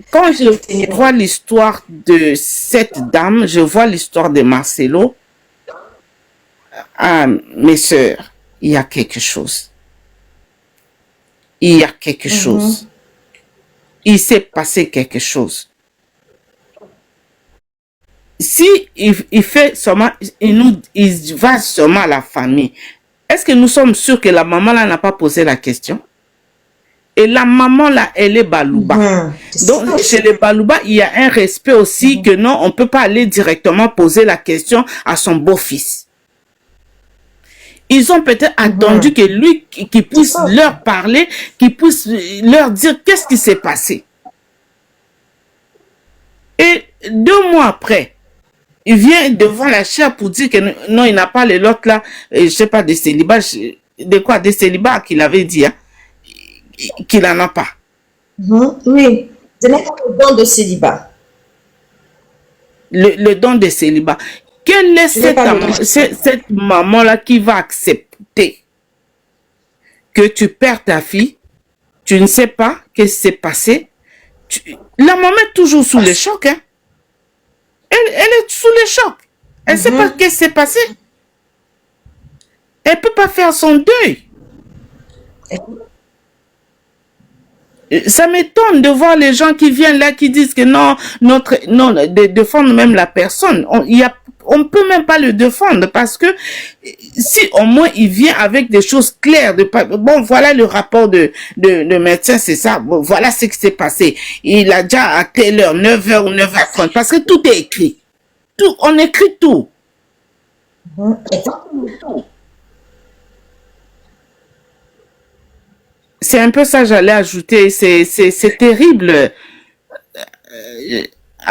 Speaker 3: Quand je vois l'histoire de cette dame, je vois l'histoire de Marcelo, mes sœurs, il y a quelque chose. Il y a quelque chose. Il s'est passé quelque chose. Si il fait seulement, il va seulement à la famille, est-ce que nous sommes sûrs que la maman là n'a pas posé la question? Et la maman là, elle est Balouba. Donc, chez les Balouba, il y a un respect aussi que non, on peut pas aller directement poser la question à son beau-fils. Ils ont peut-être attendu que lui, qui puisse leur parler, qui puisse leur dire qu'est-ce qui s'est passé. Et 2 mois après, il vient devant la chaire pour dire que non, il n'a pas les lots là, je sais pas, de célibat, de célibat qu'il avait dit, hein. Qu'il n'en a pas.
Speaker 1: Oui, ce n'est pas le don de célibat.
Speaker 3: Le don de célibat. Quelle est cette maman-là qui va accepter que tu perds ta fille, tu ne sais pas ce qui s'est passé. La maman est toujours sous le choc. Hein? Elle est sous le choc. Elle ne sait pas ce qui s'est passé. Elle ne peut pas faire son deuil. Ça m'étonne de voir les gens qui viennent là, qui disent que non, de défendre même la personne. On ne peut même pas le défendre parce que si au moins il vient avec des choses claires, bon, voilà le rapport de médecin, c'est ça, bon, voilà ce qui s'est passé. Il a déjà à telle heure, 9h ou 9h30, parce que tout est écrit. Tout, on écrit tout. C'est un peu ça, j'allais ajouter. C'est terrible.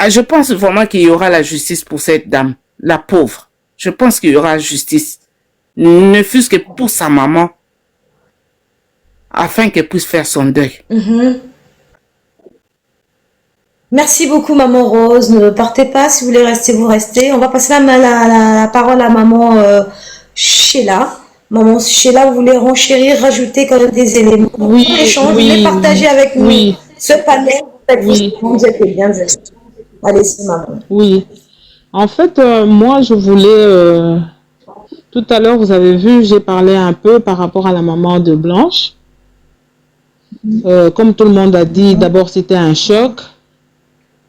Speaker 3: Je pense vraiment qu'il y aura la justice pour cette dame, la pauvre. Je pense qu'il y aura justice. Ne fût-ce que pour sa maman, afin qu'elle puisse faire son deuil.
Speaker 1: Merci beaucoup, maman Rose. Ne partez pas. Si vous voulez rester, vous restez. On va passer la parole à maman Sheila. Maman Sheila, vous voulez renchérir, rajouter quand même des éléments.
Speaker 5: Oui,
Speaker 1: vous voulez partager avec nous ce panel. Vous êtes bien. Allez-y, maman.
Speaker 5: Oui. En fait, moi, je voulais... tout à l'heure, vous avez vu, j'ai parlé un peu par rapport à la maman de Blanche. Comme tout le monde a dit, d'abord, c'était un choc.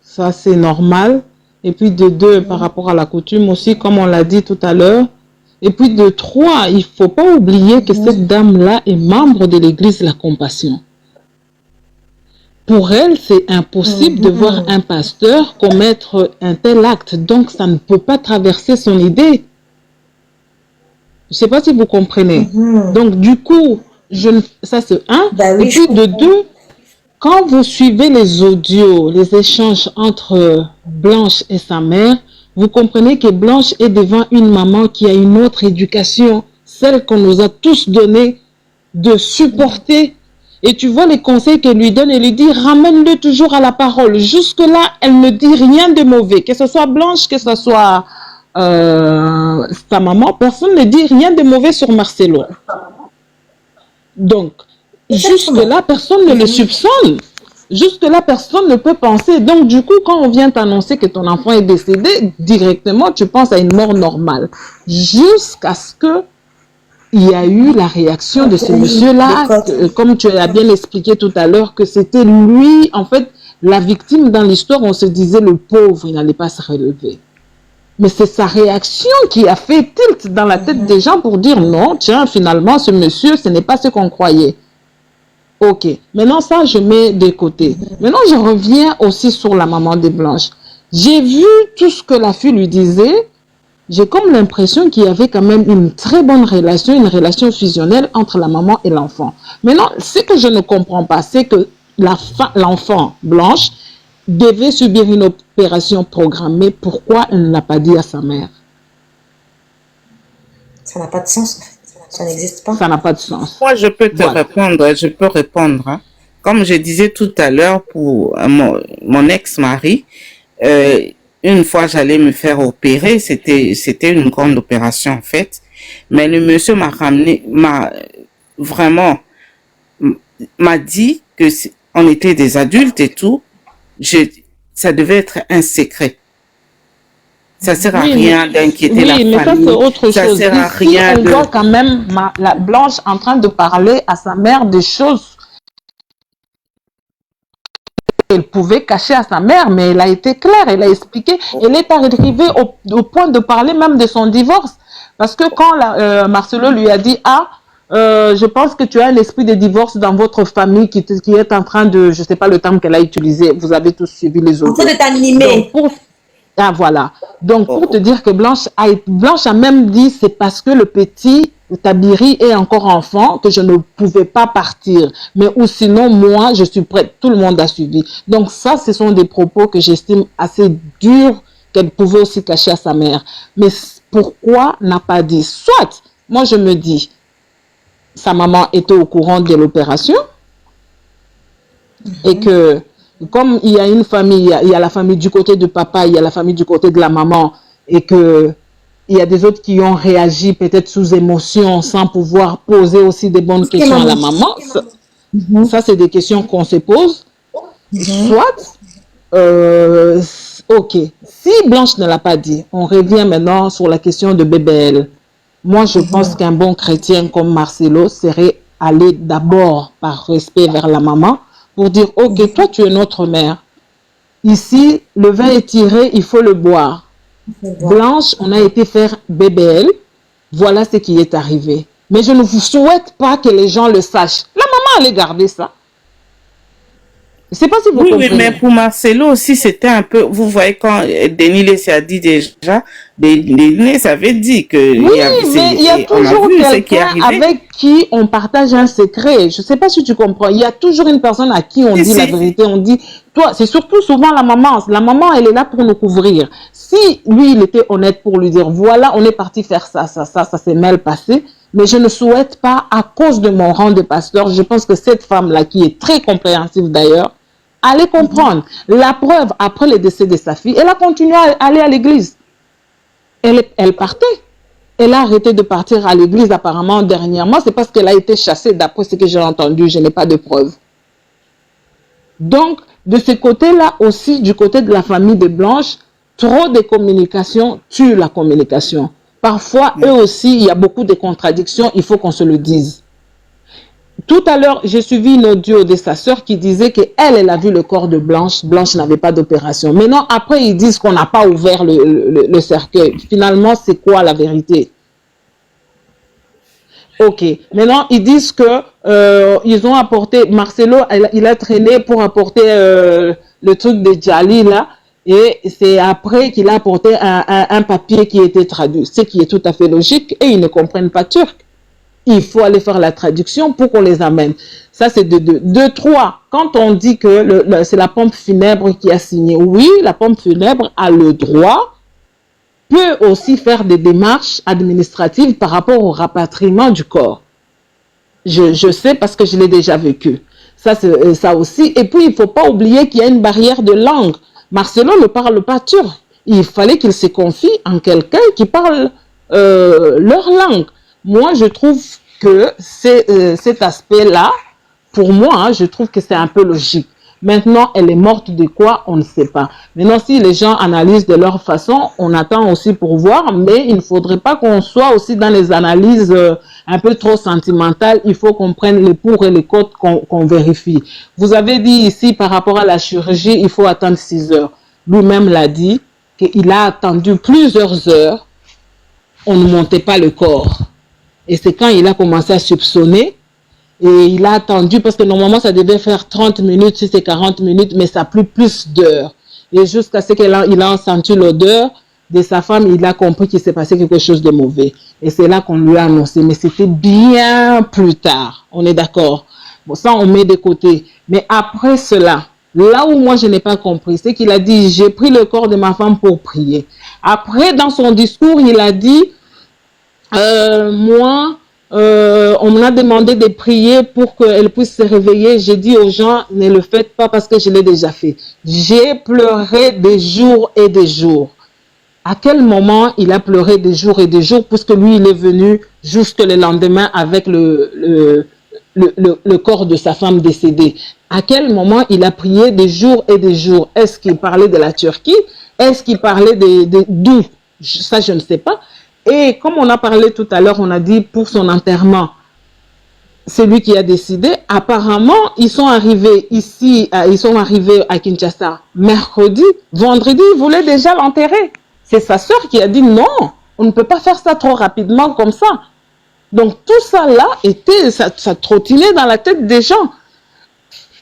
Speaker 5: Ça, c'est normal. Et puis, de 2, par rapport à la coutume aussi, comme on l'a dit tout à l'heure. Et puis de 3, il ne faut pas oublier que cette dame-là est membre de l'église La Compassion. Pour elle, c'est impossible de voir un pasteur commettre un tel acte. Donc, ça ne peut pas traverser son idée. Je ne sais pas si vous comprenez. Donc, du coup, ça c'est 1. Et puis de 2, quand vous suivez les audios, les échanges entre Blanche et sa mère, vous comprenez que Blanche est devant une maman qui a une autre éducation, celle qu'on nous a tous donnée, de supporter. Et tu vois les conseils qu'elle lui donne, elle lui dit, ramène-le toujours à la parole. Jusque-là, elle ne dit rien de mauvais. Que ce soit Blanche, que ce soit sa maman, personne ne dit rien de mauvais sur Marcelo. Donc, jusque-là, personne ne le soupçonne. Jusque-là, personne ne peut penser. Donc, du coup, quand on vient t'annoncer que ton enfant est décédé, directement, tu penses à une mort normale. Jusqu'à ce que il y a eu la réaction de ce monsieur-là, comme tu as bien expliqué tout à l'heure, que c'était lui, en fait, la victime dans l'histoire. On se disait, le pauvre, il n'allait pas se relever. Mais c'est sa réaction qui a fait tilt dans la tête des gens pour dire, non, tiens, finalement, ce monsieur, ce n'est pas ce qu'on croyait. Ok, maintenant ça, je mets de côté. Maintenant, je reviens aussi sur la maman de Blanche. J'ai vu tout ce que la fille lui disait. J'ai comme l'impression qu'il y avait quand même une très bonne relation, une relation fusionnelle entre la maman et l'enfant. Maintenant, ce que je ne comprends pas, c'est que l'enfant Blanche devait subir une opération programmée, pourquoi elle ne l'a pas dit à sa mère?
Speaker 1: Ça n'a pas de sens. Ça n'existe pas.
Speaker 5: Ça n'a pas de sens.
Speaker 3: Moi, je peux te répondre. Je peux répondre. Hein. Comme je disais tout à l'heure pour mon ex-mari, une fois j'allais me faire opérer, c'était une grande opération en fait. Mais le monsieur m'a dit que on était des adultes et tout. Ça devait être un secret. Ça sert à rien d'inquiéter la famille.
Speaker 5: Oui, mais ça c'est autre chose.
Speaker 3: Ça sert à rien
Speaker 5: on voit quand même la Blanche en train de parler à sa mère des choses qu'elle pouvait cacher à sa mère, mais elle a été claire, elle a expliqué. Elle est arrivée au point de parler même de son divorce. Parce que quand Marcelo lui a dit « Ah, je pense que tu as un esprit de divorce dans votre famille qui est en train de... » Je ne sais pas le terme qu'elle a utilisé. Vous avez tous suivi les autres.
Speaker 1: En train de t'animer.
Speaker 5: Ah, voilà. Donc, pour te dire que Blanche a même dit, c'est parce que le petit Tabiri est encore enfant que je ne pouvais pas partir. Mais ou sinon, moi, je suis prête. Tout le monde a suivi. Donc, ça, ce sont des propos que j'estime assez durs qu'elle pouvait aussi cacher à sa mère. Mais pourquoi n'a pas dit? Soit, moi, je me dis, sa maman était au courant de l'opération et que comme il y a une famille, il y a la famille du côté du papa, il y a la famille du côté de la maman, et que il y a des autres qui ont réagi peut-être sous émotion sans pouvoir poser aussi des bonnes questions à la maman. Ça, c'est des questions qu'on se pose. Soit, ok, si Blanche ne l'a pas dit, on revient maintenant sur la question de BBL. Moi, je pense qu'un bon chrétien comme Marcelo serait allé d'abord par respect vers la maman, pour dire, ok, toi tu es notre mère. Ici, le vin est tiré, il faut le boire. Blanche, on a été faire BBL. Voilà ce qui est arrivé. Mais je ne vous souhaite pas que les gens le sachent. La maman allait garder ça. Je ne sais pas si vous comprenez.
Speaker 3: Oui, mais pour Marcelo aussi, c'était un peu... Vous voyez, quand Denis Lessé a dit déjà, Denis avait dit que...
Speaker 5: Oui, mais il y a toujours quelqu'un avec qui on partage un secret. Je ne sais pas si tu comprends. Il y a toujours une personne à qui on dit la vérité. On dit, toi, c'est surtout souvent la maman. La maman, elle est là pour nous couvrir. Si lui, il était honnête pour lui dire, voilà, on est parti faire ça s'est mal passé. Mais je ne souhaite pas, à cause de mon rang de pasteur, je pense que cette femme-là, qui est très compréhensive d'ailleurs, allez comprendre. La preuve, après le décès de sa fille, elle a continué à aller à l'église. Elle partait. Elle a arrêté de partir à l'église apparemment dernièrement. C'est parce qu'elle a été chassée d'après ce que j'ai entendu. Je n'ai pas de preuves. Donc, de ce côté-là aussi, du côté de la famille de Blanche, trop de communication tue la communication. Parfois, eux aussi, il y a beaucoup de contradictions. Il faut qu'on se le dise. Tout à l'heure, j'ai suivi une audio de sa sœur qui disait qu'elle a vu le corps de Blanche. Blanche n'avait pas d'opération. Maintenant, après, ils disent qu'on n'a pas ouvert le cercueil. Finalement, c'est quoi la vérité? Ok. Maintenant, ils disent que ils ont apporté... Marcelo, il a traîné pour apporter le truc de Djali, là. Et c'est après qu'il a apporté un papier qui était traduit. Ce qui est tout à fait logique. Et ils ne comprennent pas turc. Il faut aller faire la traduction pour qu'on les amène. Ça, c'est de deux. De trois, quand on dit que c'est la pompe funèbre qui a signé, oui, la pompe funèbre a le droit, peut aussi faire des démarches administratives par rapport au rapatriement du corps. Je sais parce que je l'ai déjà vécu. Ça, c'est ça aussi. Et puis, il ne faut pas oublier qu'il y a une barrière de langue. Marcelo ne parle pas turc. Il fallait qu'il se confie en quelqu'un qui parle leur langue. Moi, je trouve que cet aspect-là, pour moi, hein, je trouve que c'est un peu logique. Maintenant, elle est morte de quoi? On ne sait pas. Maintenant, si les gens analysent de leur façon, on attend aussi pour voir, mais il ne faudrait pas qu'on soit aussi dans les analyses un peu trop sentimentales. Il faut qu'on prenne les pour et les contre, qu'on vérifie. Vous avez dit ici, par rapport à la chirurgie, il faut attendre 6 heures. Lui-même l'a dit, qu'il a attendu plusieurs heures. On ne montait pas le corps. Et c'est quand il a commencé à soupçonner, et il a attendu, parce que normalement ça devait faire 30 minutes, si c'est 40 minutes, mais ça a pris plus d'heures. Et jusqu'à ce qu'il a senti l'odeur de sa femme, il a compris qu'il s'est passé quelque chose de mauvais. Et c'est là qu'on lui a annoncé, mais c'était bien plus tard, on est d'accord. Bon, ça on met de côté. Mais après cela,
Speaker 7: Là où moi je n'ai pas compris, c'est qu'il a dit j'ai pris le corps de ma femme pour prier. Après, dans son discours, il a dit moi, on m'a demandé de prier pour qu'elle puisse se réveiller. J'ai dit aux gens, ne le faites pas parce que je l'ai déjà fait. J'ai pleuré des jours et des jours. À quel moment il a pleuré des jours et des jours puisque lui, il est venu juste le lendemain avec le corps de sa femme décédée. À quel moment il a prié des jours et des jours? Est-ce qu'il parlait de la Turquie? Est-ce qu'il parlait d'où? Ça, je ne sais pas. Et comme on a parlé tout à l'heure, on a dit pour son enterrement, c'est lui qui a décidé. Apparemment, ils sont arrivés ici, ils sont arrivés à Kinshasa mercredi. Vendredi, ils voulaient déjà l'enterrer. C'est sa sœur qui a dit non, on ne peut pas faire ça trop rapidement comme ça. Donc tout ça là, ça trottinait dans la tête des gens.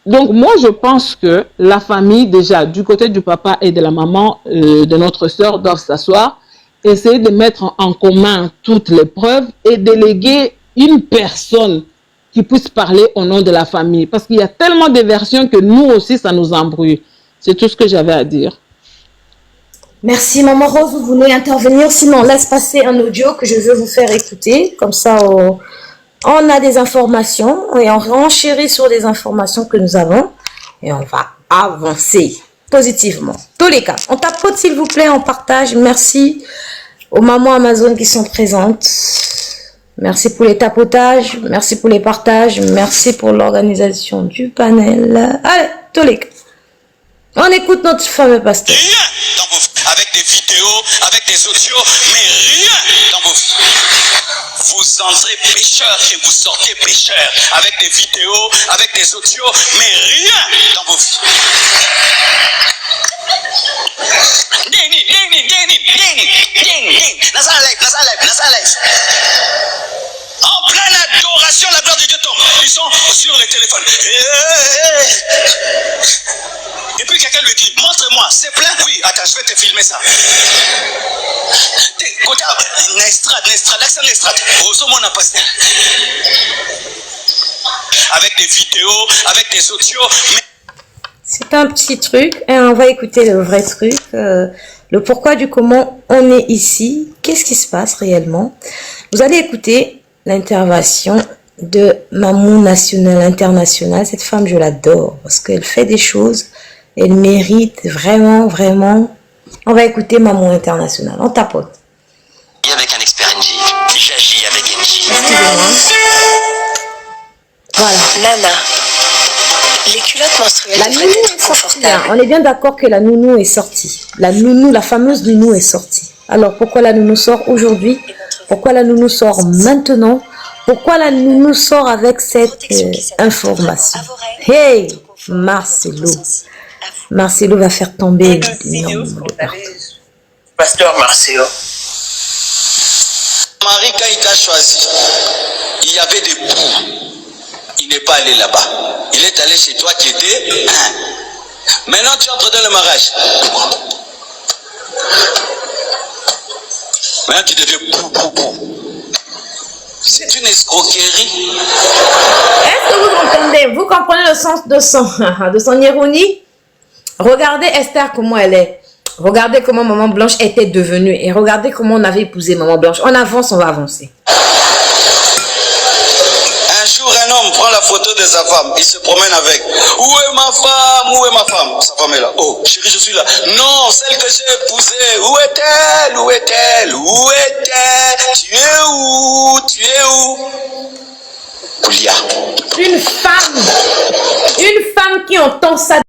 Speaker 7: Donc moi je pense que la famille déjà du côté du papa et de la maman de notre sœur doivent s'asseoir, essayer de mettre en commun toutes les preuves et déléguer une personne qui puisse parler au nom de la famille. Parce qu'il y a tellement de versions que nous aussi ça nous embrouille. C'est tout ce que j'avais à dire.
Speaker 1: Merci Maman Rose, vous voulez intervenir? Sinon, laisse passer un audio que je veux vous faire écouter. Comme ça, on a des informations et on renchérit sur les informations que nous avons. Et on va avancer positivement. Tous les cas, on tapote s'il vous plaît, on partage. Merci aux mamans Amazon qui sont présentes. Merci pour les tapotages, merci pour les partages, merci pour l'organisation du panel. Allez, tous les cas. On écoute notre fameux pasteur.
Speaker 8: Rien dans vos vies, avec des vidéos, avec des audios, mais rien dans vos vies. Vous entrez pécheur et vous sortez pécheur, avec des vidéos, avec des audios, mais rien dans vos vies. En pleine adoration, la gloire de Dieu tombe. Ils sont sur les téléphones. Et puis quelqu'un lui dit, montre-moi, c'est plein? Oui, attends, je vais te filmer ça. Avec des vidéos, avec des audios.
Speaker 1: C'est un petit truc et on va écouter le vrai truc, le pourquoi du comment on est ici, qu'est-ce qui se passe réellement. Vous allez écouter l'intervention de Maman Nationale Internationale. Cette femme, je l'adore parce qu'elle fait des choses, elle mérite vraiment, vraiment. On va écouter Maman Internationale, on tapote.
Speaker 8: Avec un expert NG, j'agis avec NG.
Speaker 1: Voilà.
Speaker 9: Nana. Les culottes menstruelles
Speaker 1: La nounou est sortie. On est bien d'accord que la nounou est sortie. La nounou, la fameuse nounou est sortie. Alors pourquoi la nounou sort aujourd'hui? Pourquoi la nounou sort maintenant? Pourquoi la nounou sort avec cette information? Hey, Marcelo. Marcelo va faire tomber le nombre de partout.
Speaker 8: Pasteur Marcelo. Marie, quand il t'a choisi, il y avait des bouts. Il n'est pas allé là-bas. Il est allé chez toi qui était. Maintenant, tu entres dans le mariage. Maintenant, tu deviens bou. C'est une escroquerie.
Speaker 1: Est-ce que vous entendez? Vous comprenez le sens de son ironie? Regardez Esther comment elle est. Regardez comment Maman Blanche était devenue. Et regardez comment on avait épousé Maman Blanche. On avance, on va avancer.
Speaker 8: Un jour, un homme prend la photo de sa femme. Il se promène avec. Où est ma femme? Où est ma femme? Sa femme est là. Oh, chérie, je suis là. Non, celle que j'ai épousée. Où est-elle? Où est-elle? Où est-elle? Tu es où? Tu es où? Poulia.
Speaker 1: Une femme qui entend ça